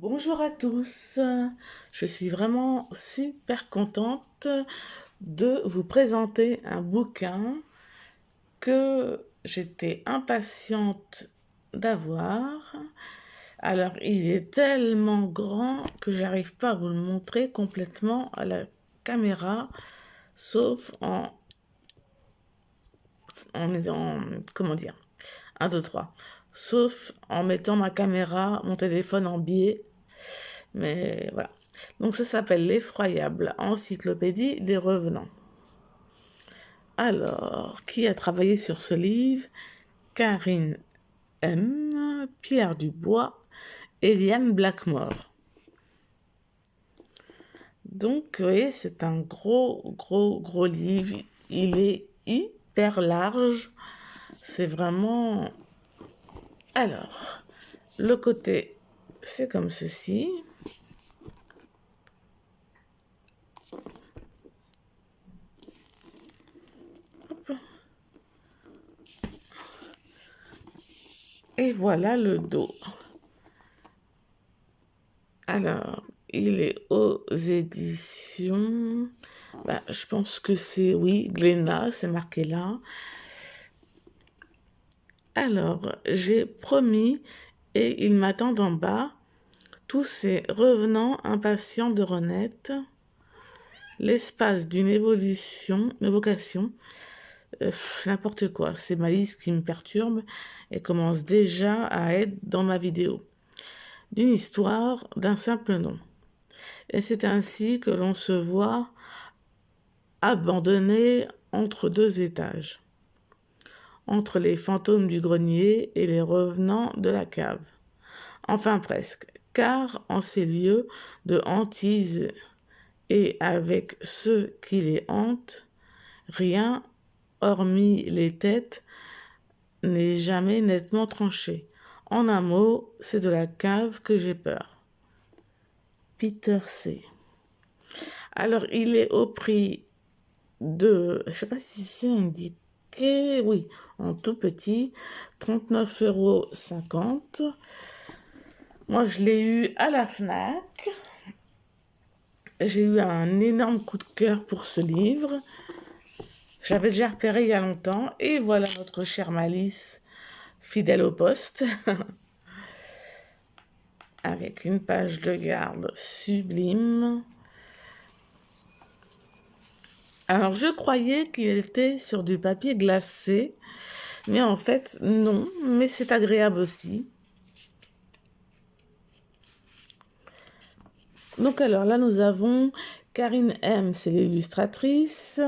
Bonjour à tous, je suis vraiment super contente de vous présenter un bouquin que j'étais impatiente d'avoir. Alors, il est tellement grand que j'arrive pas à vous le montrer complètement à la caméra, sauf comment dire, un 2 3, sauf en mettant ma caméra, mon téléphone en biais. Mais voilà. Donc ça s'appelle L'effroyable encyclopédie des revenants. Alors, qui a travaillé sur ce livre? Karine M, Pierre Dubois et Liane Blackmore. Donc, vous voyez, c'est un gros livre. Il est hyper large. C'est vraiment... Alors, le côté, c'est comme ceci. Et voilà le dos. Alors, il est aux éditions... je pense que c'est, oui, Glénat, c'est marqué là. Alors, j'ai promis, et il m'attend en bas, tous ces revenants impatients de renaître, l'espace d'une évocation, n'importe quoi. C'est ma liste qui me perturbe et commence déjà à être dans ma vidéo. D'une histoire, d'un simple nom. Et c'est ainsi que l'on se voit abandonné entre deux étages, entre les fantômes du grenier et les revenants de la cave. Enfin presque, car en ces lieux de hantise et avec ceux qui les hantent, rien, hormis les têtes, n'est jamais nettement tranché. En un mot, c'est de la cave que j'ai peur. Peter C. Alors, il est au prix de, je ne sais pas si c'est indiqué, oui, en tout petit, 39,50 €. Moi, je l'ai eu à la FNAC. J'ai eu un énorme coup de cœur pour ce livre. J'avais déjà repéré il y a longtemps. Et voilà notre chère Malice, fidèle au poste, avec une page de garde sublime. Alors, je croyais qu'il était sur du papier glacé, mais en fait, non, mais c'est agréable aussi. Donc alors là, nous avons Karine M, c'est l'illustratrice,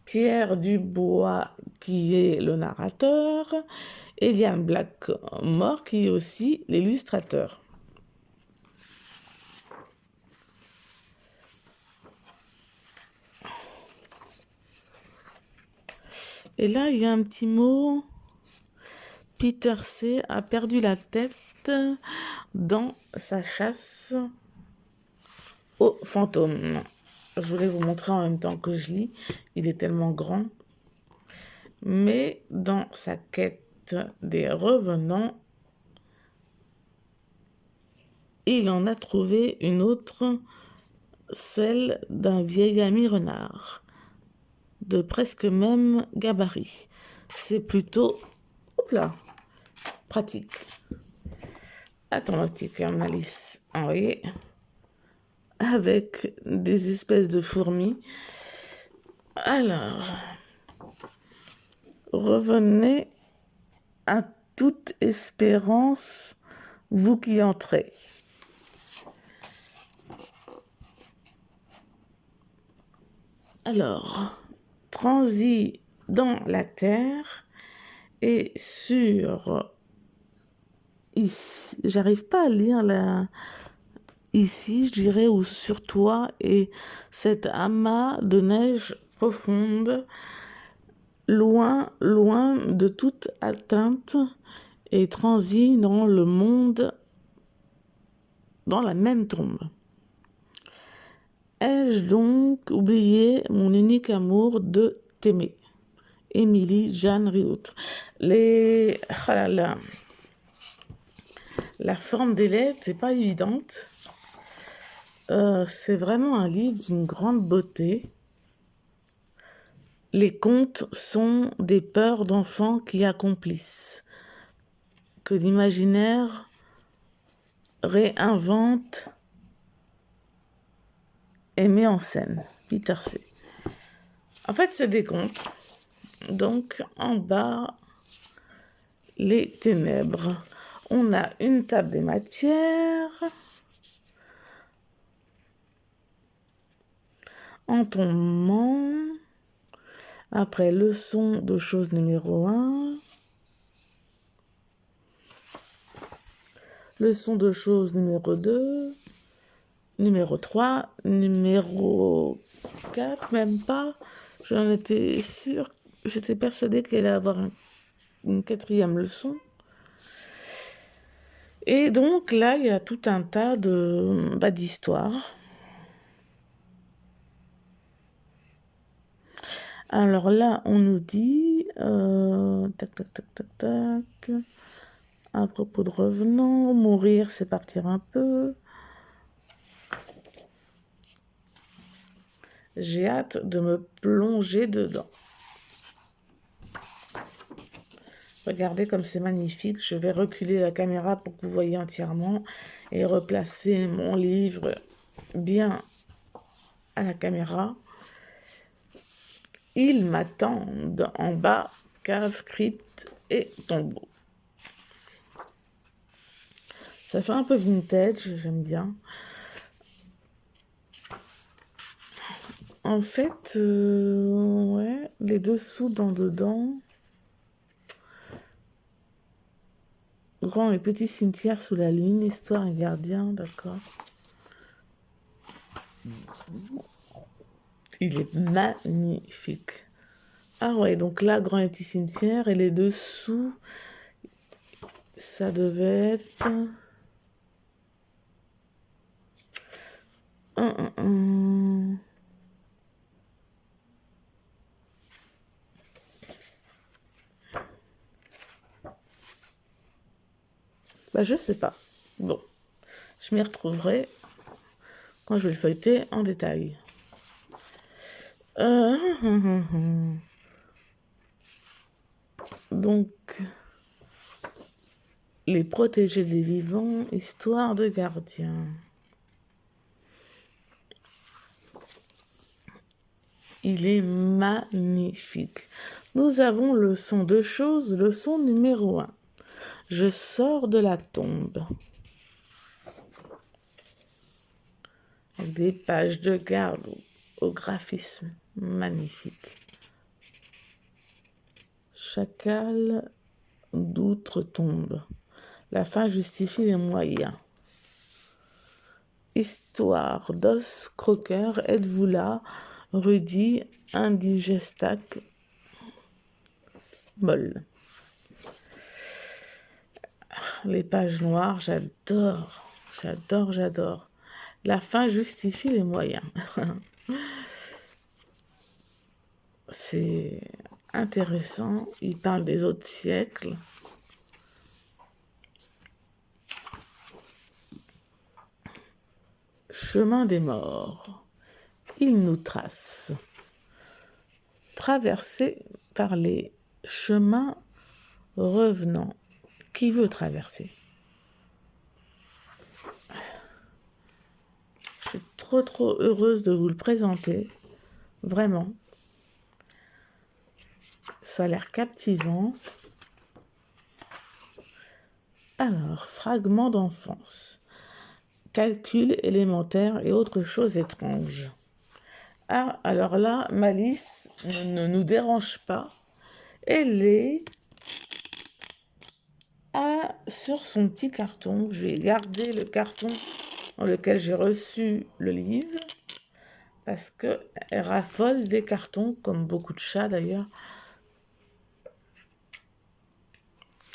Pierre Dubois, qui est le narrateur, et Liane Blackmore, qui est aussi l'illustrateur. Et là, il y a un petit mot. Peter C a perdu la tête dans sa chasse aux fantômes. Je voulais vous montrer en même temps que je lis. Il est tellement grand. Mais dans sa quête des revenants, il en a trouvé une autre, celle d'un vieil ami renard, de presque même gabarit. C'est plutôt, hop là, pratique. Attends un petit cœur, Malice, vous voyez, avec des espèces de fourmis. Alors, revenez à toute espérance, vous qui entrez. Alors, transi dans la terre et sur... Ici, j'arrive pas à lire là. Ici, je dirais, ou sur toi, et cet amas de neige profonde, loin de toute atteinte, et transi dans le monde, dans la même tombe. Ai-je donc oublié mon unique amour de t'aimer? Émilie Jeanne Rioux. Oh là là. La forme des lettres, c'est pas évidente. C'est vraiment un livre d'une grande beauté. Les contes sont des peurs d'enfants qui accomplissent, que l'imaginaire réinvente et met en scène. Peter C. En fait, c'est des contes. Donc, en bas, les ténèbres. On a une table des matières. Entombement. Après, leçon de choses numéro 1. Leçon de choses numéro 2. Numéro 3. Numéro 4, même pas. J'en étais sûre. J'étais persuadée qu'il allait avoir une 4e leçon. Et donc là, il y a tout un tas d'histoires. Alors là, on nous dit, tac, tac, tac, tac, tac, à propos de revenants, mourir, c'est partir un peu. J'ai hâte de me plonger dedans. Regardez comme c'est magnifique. Je vais reculer la caméra pour que vous voyez entièrement et replacer mon livre bien à la caméra. Ils m'attendent en bas, cave, crypte et tombeau. Ça fait un peu vintage, j'aime bien. En fait, ouais, les dessous dans dedans. Grand et petit cimetière sous la lune, histoire et gardien, d'accord. Il est magnifique. Ah ouais, donc là, grand et petit cimetière, et les dessous, ça devait être... Bah, je sais pas. Bon, je m'y retrouverai quand je vais le feuilleter en détail. Donc, les protégés des vivants, histoire de gardien. Il est magnifique. Nous avons leçon de choses, leçon numéro 1. Je sors de la tombe. Avec des pages de garde au graphisme magnifique. Chacal d'outre-tombe. La fin justifie les moyens. Histoire d'os croqueur, êtes-vous là? Rudy, indigestac, molle. Les pages noires, j'adore. La fin justifie les moyens. C'est intéressant. Il parle des autres siècles. Chemin des morts. Il nous trace. Traversé par les chemins revenants. Qui veut traverser? Je suis trop heureuse de vous le présenter. Vraiment. Ça a l'air captivant. Alors, fragments d'enfance. Calcul élémentaire et autres choses étranges. Ah, alors là, Malice ne nous dérange pas. Elle est sur son petit carton. Je vais garder le carton dans lequel j'ai reçu le livre parce qu'elle raffole des cartons, comme beaucoup de chats d'ailleurs.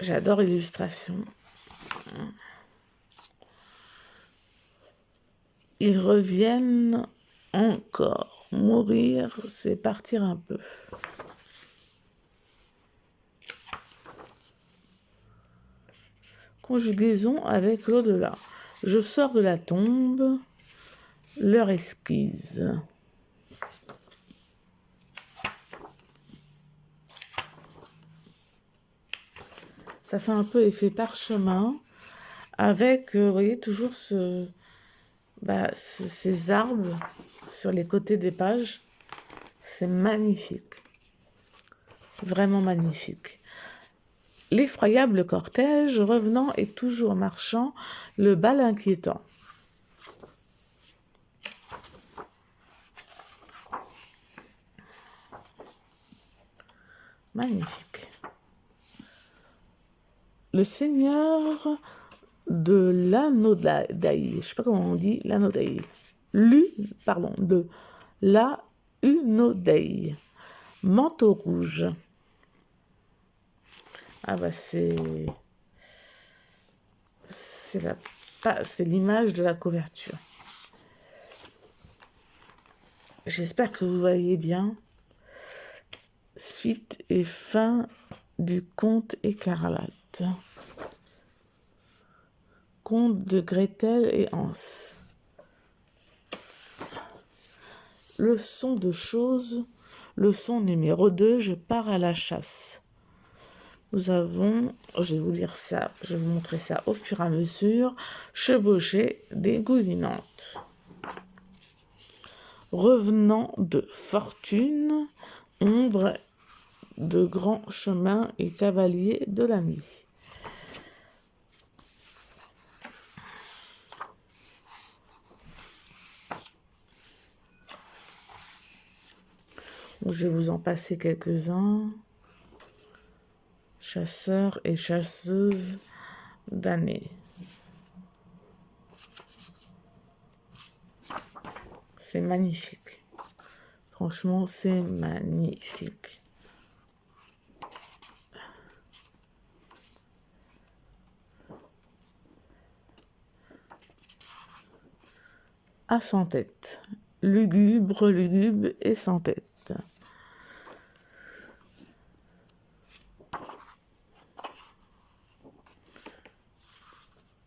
J'adore l'illustration. Ils reviennent encore. Mourir, c'est partir un peu. Conjugaison avec l'au-delà. Je sors de la tombe, leur esquisse. Ça fait un peu effet parchemin avec, vous voyez, toujours ces arbres sur les côtés des pages. C'est magnifique. Vraiment magnifique. L'effroyable cortège revenant et toujours marchant, le bal inquiétant. Magnifique. Le seigneur de l'Anodai, je ne sais pas comment on dit, l'Anodai. De la Unodei. Manteau rouge. Ah bah c'est l'image de la couverture. J'espère que vous voyez bien. Suite et fin du conte écarlate. Conte de Gretel et Hans. Leçon de choses, leçon numéro 2, je pars à la chasse. Nous avons, je vais vous lire ça, je vais vous montrer ça au fur et à mesure, chevaucher dégoulinante. Revenant de fortune, ombre de grands chemins et cavaliers de la nuit. Je vais vous en passer quelques-uns. Chasseurs et chasseuses d'années. C'est magnifique. Franchement, c'est magnifique. À sans tête. Lugubre et sans tête.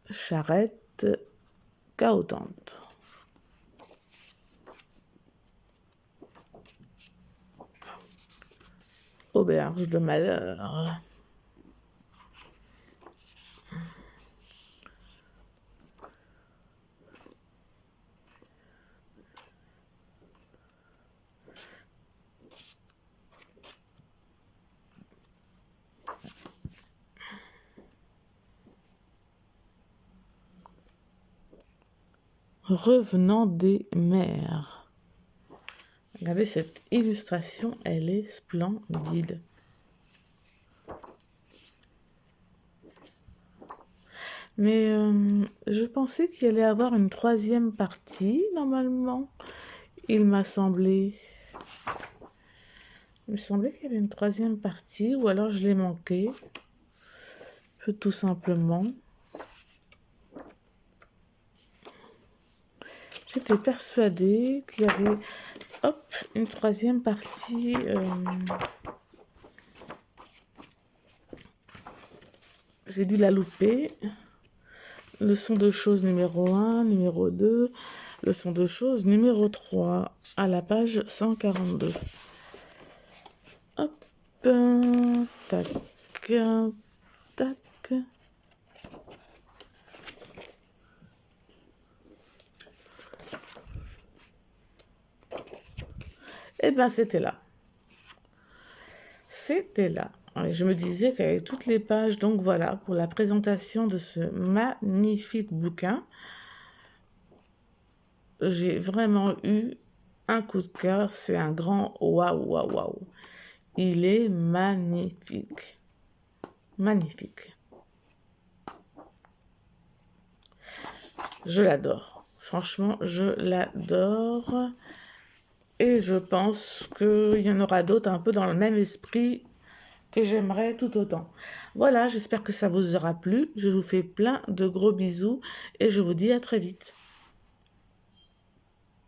Charrette caotante. Auberge de malheur. Revenant des mers. Regardez cette illustration, elle est splendide. Mais je pensais qu'il allait y avoir une troisième partie, normalement. Il me semblait qu'il y avait une troisième partie, ou alors je l'ai manqué. Tout simplement. J'étais persuadée qu'il y avait une troisième partie. J'ai dû la louper. Leçon de choses numéro 1, numéro 2. Leçon de choses numéro 3, à la page 142. Hop, tac, tac. Eh bien, c'était là. C'était là. Et je me disais qu'avec toutes les pages, donc voilà, pour la présentation de ce magnifique bouquin, j'ai vraiment eu un coup de cœur. C'est un grand waouh, waouh, waouh. Il est magnifique. Magnifique. Je l'adore. Franchement, je l'adore. Et je pense qu'il y en aura d'autres un peu dans le même esprit que j'aimerais tout autant. Voilà, j'espère que ça vous aura plu. Je vous fais plein de gros bisous et je vous dis à très vite.